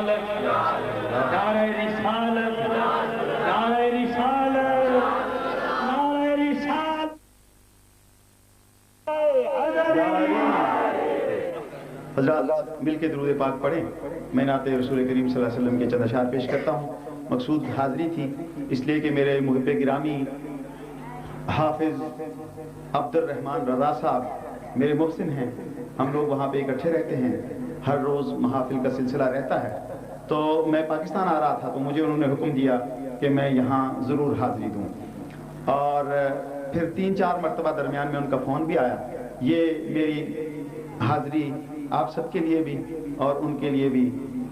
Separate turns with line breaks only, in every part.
رسالت نعرہ رسالت نعرہ رسالت نعرہ رسالت
حضرات مل کے درود پاک پڑھیں. میں نعت رسول کریم صلی اللہ علیہ وسلم کے چند اشعار پیش کرتا ہوں. مقصود حاضری تھی اس لیے کہ میرے محب گرامی حافظ عبد الرحمن رضا صاحب میرے محسن ہیں. ہم لوگ وہاں پہ اکٹھے رہتے ہیں, ہر روز محافل کا سلسلہ رہتا ہے. تو میں پاکستان آ رہا تھا تو مجھے انہوں نے حکم دیا کہ میں یہاں ضرور حاضری دوں, اور پھر 3-4 مرتبہ درمیان میں ان کا فون بھی آیا. یہ میری حاضری آپ سب کے لیے بھی اور ان کے لیے بھی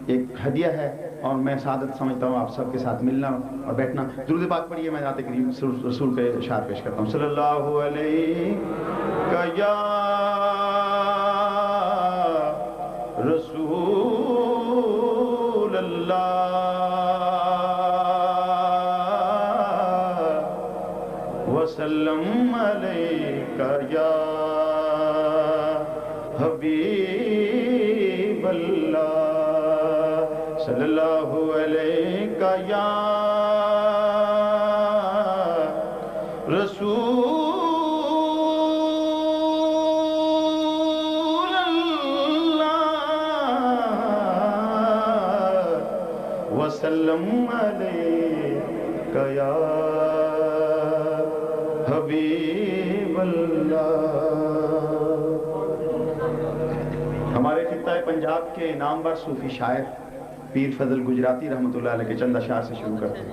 ایک ہدیہ ہے, اور میں سعادت سمجھتا ہوں آپ سب کے ساتھ ملنا اور بیٹھنا. درود پاک پڑھیے. میں نعت کریم رسول کے اشعار پیش کرتا ہوں. صلی اللہ علیہ یا رسول اللہ وسلم علیک یا حبیب اللہ صلی اللہ علیہ یا رسول اللہ وسلم علیک یا حبیب اللہ. ہمارے خطہ پنجاب کے نامور صوفی شاعر پیر فضل گجراتی رحمۃ اللہ علیہ کے چند اشعار سے شروع کرتے ہیں.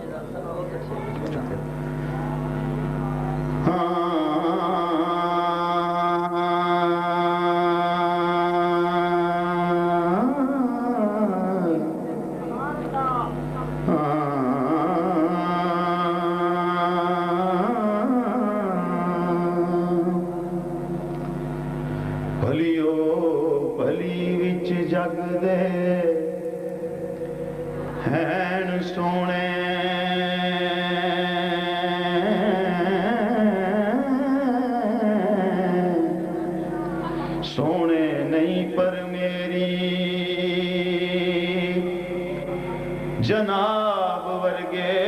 جناب ورگے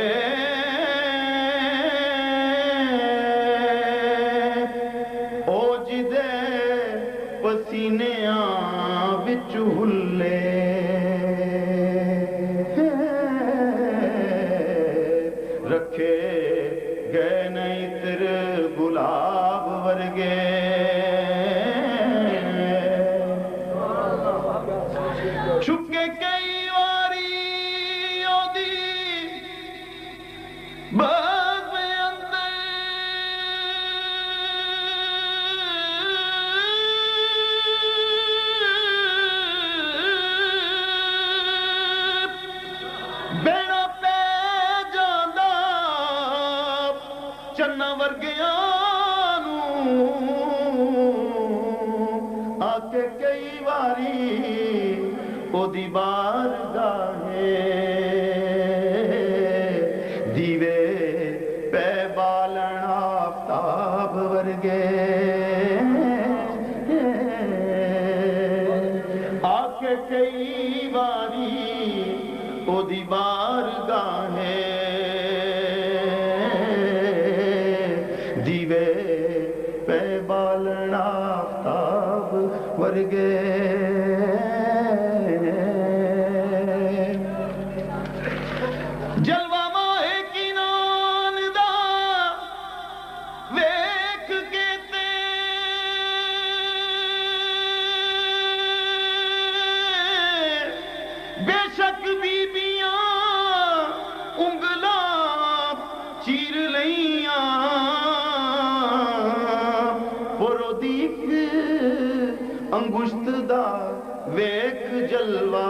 او جدے پسینیاں وچ ہلے رکھے گئے نہیں تر گلاب ورگے چھپے کئی چنا ورگیاں آ کے کئی واری او دی بارگاہے دیوے پہ بالن آفتاب ورگے آ کے کئی واری او دی بارگاہے پہ بالن آفتاب ورگے جلوہ ماہ کی نان دا ویکھ کے تے بے شک بیبیاں انگلاں چیر لئیاں انگشت دا ویک جلوہ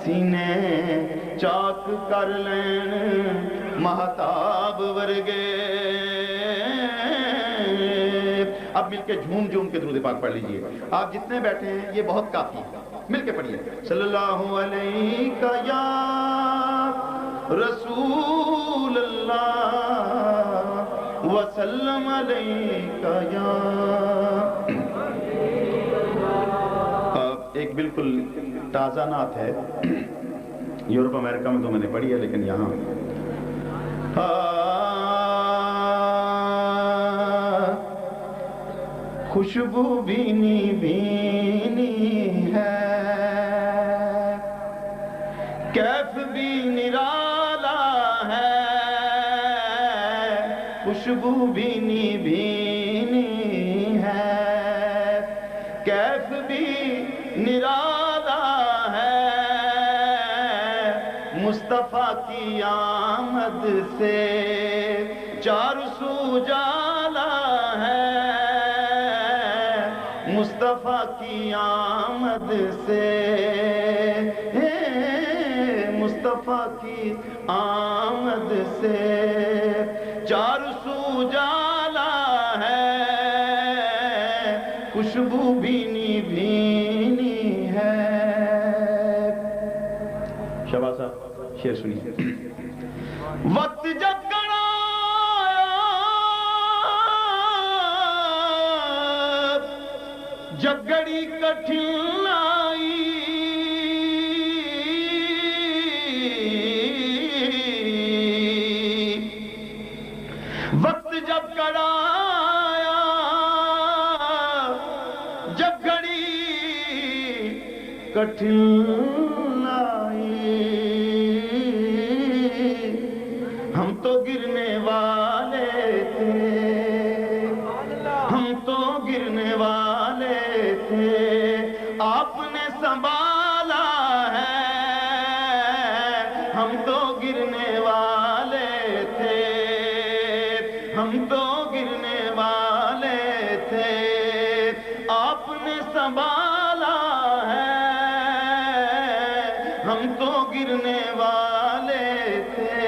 سینے چاک کر لین مہتاب ورگے. اب مل کے جھوم جھوم کے درود پاک پڑھ لیجئے. آپ جتنے بیٹھے ہیں یہ بہت کافی ہے, مل کے پڑھیے. صلی اللہ علیہ یا رسول اللہ وسلم علیہ یا ایک بالکل تازہ نعت ہے، یورپ امریکہ میں تو میں نے پڑھی ہے، لیکن یہاں خوشبو بھینی بھینی ہے، کیف بھی نرالا ہے، خوشبو بھینی بھینی ہے، کیف بھی نرالا ہے، مصطفیٰ کی آمد سے چاروں سو جالا ہے، مصطفیٰ کی آمد سے، مصطفیٰ کی آمد سے چاروں سو جالا ہے، خوشبو بھینی بھینی ہے۔ شہباز صاحب شعر سنیے۔ وقت جب گڑا جب گڑی کٹھن آئی، وقت جب کڑا آیا، جب گھڑی کٹھن آئی، ہم تو گرنے والے تھے، ہم تو گرنے والے تھے، آپ نے سنبھالا ہے، ہم تو گرنے والے تھے، ہم تو گرنے والے تھے، آپ نے سنبھالا ہے، ہم تو گرنے والے تھے،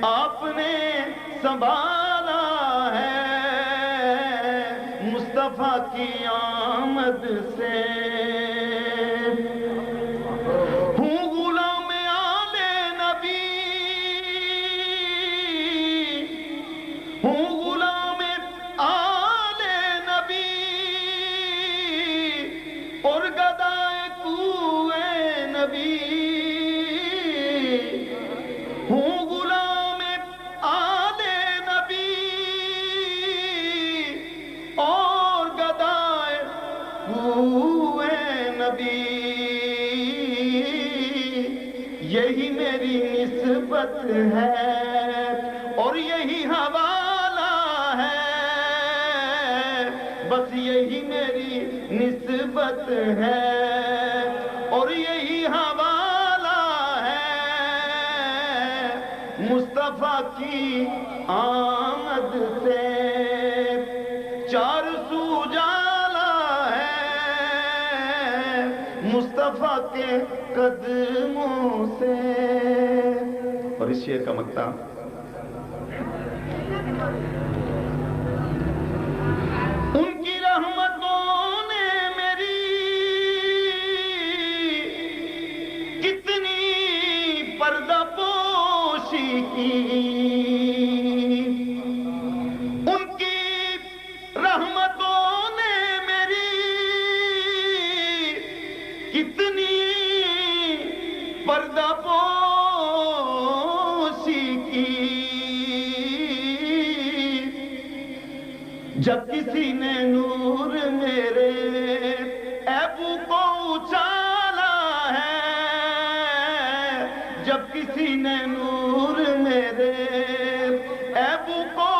آپ نے سنبھالا ہے، مصطفیٰ کی آمد سے ہوں غلام آل نبی، ہوں غلام آل نبی، اور گدائے کوئے نبی، ہوں غلام آل نبی، اور گدائے کوئے نبی، یہی میری نسبت ہے اور یہی حوالہ ہے، بس یہی میری نسبت ہے اور یہی حوالہ ہے، مصطفیٰ کی آمد سے چار سو جالا ہے، مصطفیٰ کے قدموں سے۔ اور اس شعر کا مقطع ان کی رحمتوں نے میری کتنی پردہ پوشی کی، ان کی رحمتوں نے میری کتنی پردہ پوشی کی، جب کسی نے نور میرے عیبوں کو اچھالا ہے، جب کسی نے نور میرے عیبوں کو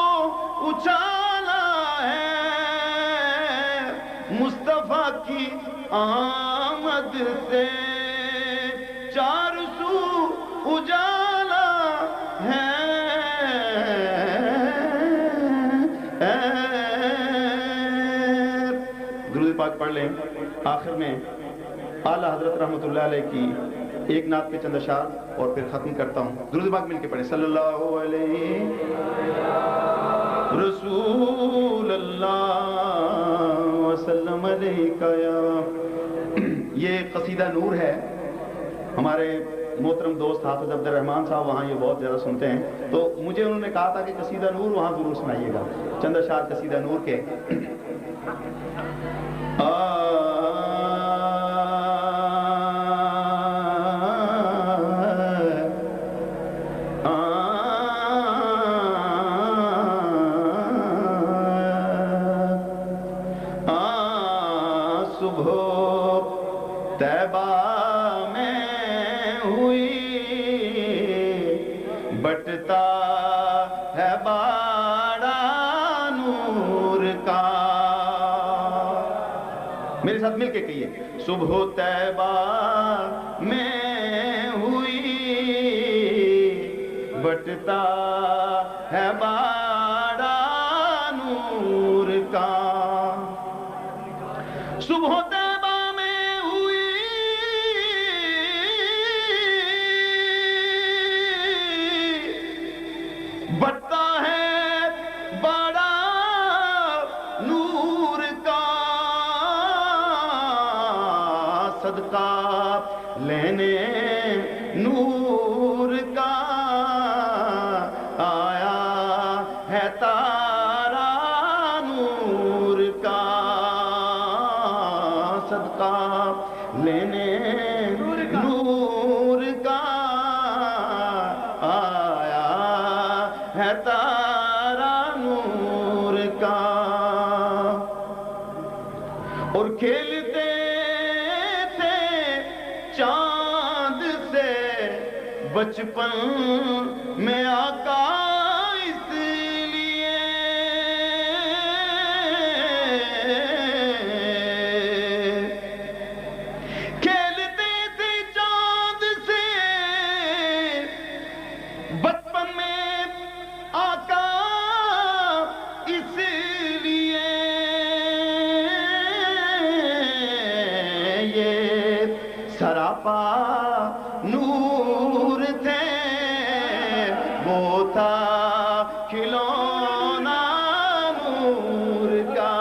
اچھالا ہے، مصطفیٰ کی آمد سے چار سو اجالا ہے۔ درود پاک پڑھ لیں۔ آخر میں اعلیٰ حضرت رحمۃ اللہ علیہ کی ایک نعت کے چند اشعار اور پھر ختم کرتا ہوں۔ درود پاک مل کے پڑھیں۔ صلی اللہ علیہ رسول اللہ وسلم علیکہ یا۔ یہ قصیدہ نور ہے، ہمارے محترم دوست حافظ عبد الرحمن صاحب وہاں یہ بہت زیادہ سنتے ہیں، تو مجھے انہوں نے کہا تھا کہ قصیدہ نور وہاں ضرور سنائیے گا۔ چند اشعار قصیدہ نور کے۔ طیبہ میں ہوئی بٹتا ہے باڑا نور کا. میرے ساتھ مل کے کہیے. صبح طیبہ میں ہوئی بٹتا ہے باڑا نور کا. صبح طیبہ میں ہوئی بٹتا ہے باڑا نور کا. صدقہ لینے نور کا آیا ہے تارا نور کا. صدقہ لینے نور کا آیا ہے تارا نور کا. اور کھیلتے تھے چاند سے بچپن میں آقا اس لیے. کھیلتے تھے چاند سے بچپن میں آقا اس لیے. یہ سراپا نور تھے وہ تھا کھلونا نور کا.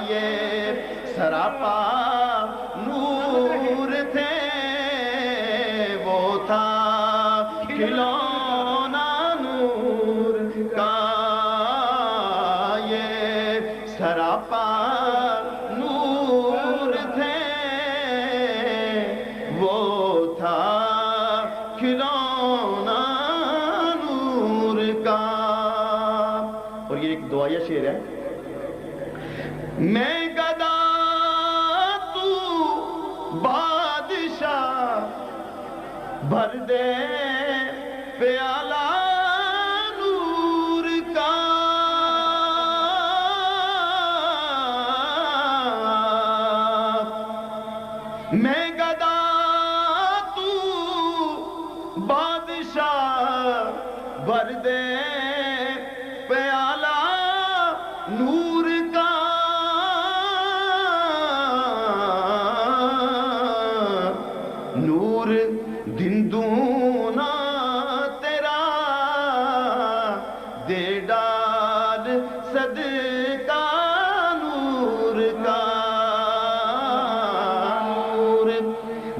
یہ سراپا نور تھے وہ تھا کھلونا نور کا. یہ سراپا نور تھے وہ تھا کھلونا نور کا. اور یہ ایک دعائیہ شعر ہے. میں گدا تو بادشاہ بھر دے پیالہ نور کا. میں گدا تو بادشاہ بھر دے پیالہ نور کا. نور دن دونا تیرا دے ڈال صدقہ نور کا. نور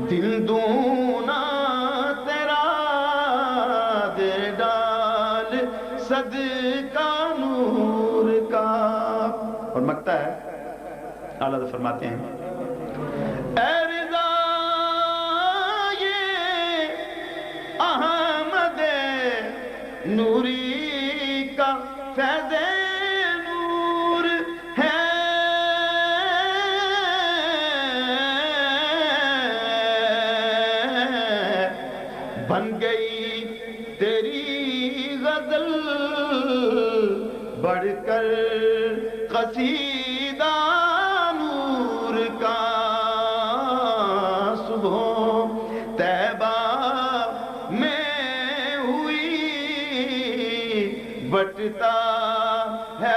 دل دونا تیرا دے ڈال صدقہ نور کا. اور مکتا ہے اعلیٰ حضرت فرماتے ہیں اے رضا یہ احمد نوری کا فیض نور ہے. بن گئی تیری غزل بڑھ کر قصیدہ نور کا. صبح طیبہ میں ہوئی بٹتا ہے